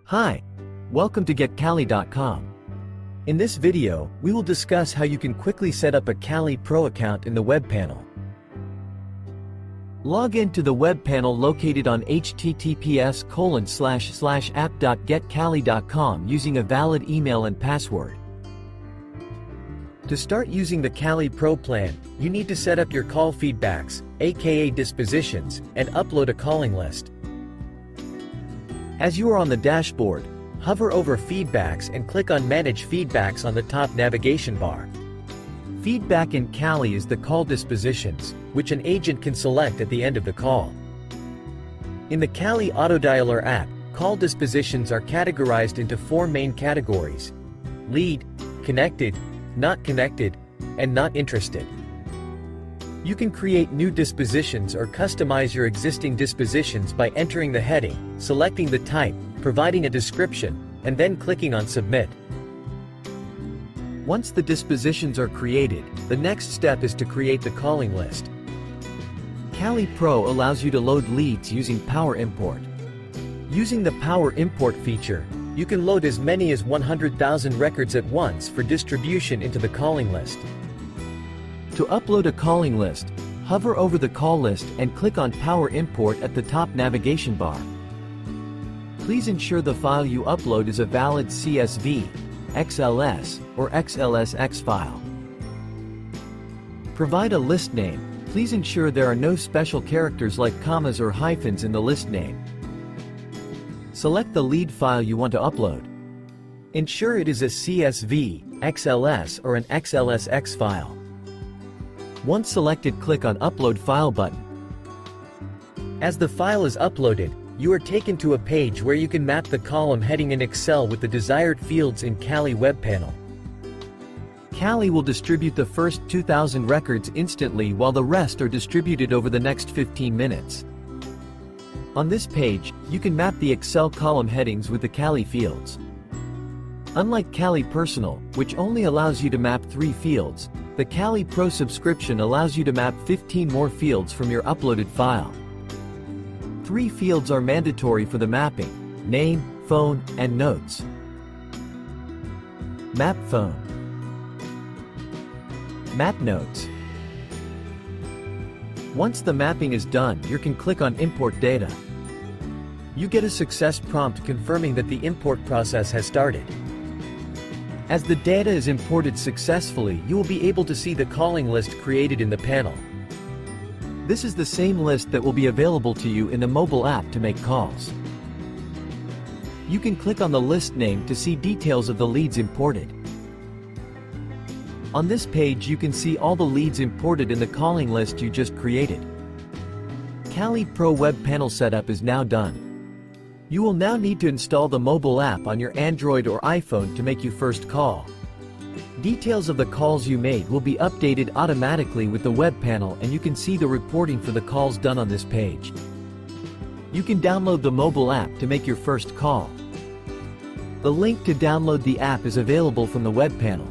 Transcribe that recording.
Hi, welcome to GetCalley.com. In this video, we will discuss how you can quickly set up a Calley PRO account in the web panel. Log in to the web panel located on https://app.getcalley.com using a valid email and password. To start using the Calley PRO plan, you need to set up your call feedbacks, aka dispositions, and upload a calling list. As you are on the dashboard, hover over Feedbacks and click on Manage Feedbacks on the top navigation bar. Feedback in Calley is the call dispositions, which an agent can select at the end of the call. In the Calley Autodialer app, call dispositions are categorized into four main categories: lead, connected, not connected, and not interested. You can create new dispositions or customize your existing dispositions by entering the heading, selecting the type, providing a description, and then clicking on Submit. Once the dispositions are created, the next step is to create the calling list. Calley PRO allows you to load leads using Power Import. Using the Power Import feature, you can load as many as 100,000 records at once for distribution into the calling list. To upload a calling list, hover over the call list and click on Power Import at the top navigation bar. Please ensure the file you upload is a valid CSV, XLS, or XLSX file. Provide a list name. Please ensure there are no special characters like commas or hyphens in the list name. Select the lead file you want to upload. Ensure it is a CSV, XLS, or an XLSX file. Once selected, click on Upload File button. As the file is uploaded, you are taken to a page where you can map the column heading in Excel with the desired fields in Calley Web Panel. Calley will distribute the first 2,000 records instantly while the rest are distributed over the next 15 minutes. On this page, you can map the Excel column headings with the Calley fields. Unlike Calley Personal, which only allows you to map 3 fields, the Calley PRO Subscription allows you to map 15 more fields from your uploaded file. 3 fields are mandatory for the mapping: name, phone, and notes. Map phone. Map notes. Once the mapping is done, you can click on Import Data. You get a success prompt confirming that the import process has started. As the data is imported successfully, you will be able to see the calling list created in the panel. This is the same list that will be available to you in the mobile app to make calls. You can click on the list name to see details of the leads imported. On this page you can see all the leads imported in the calling list you just created. Calley PRO Web Panel setup is now done. You will now need to install the mobile app on your Android or iPhone to make your first call. Details of the calls you made will be updated automatically with the web panel, and you can see the reporting for the calls done on this page. You can download the mobile app to make your first call. The link to download the app is available from the web panel.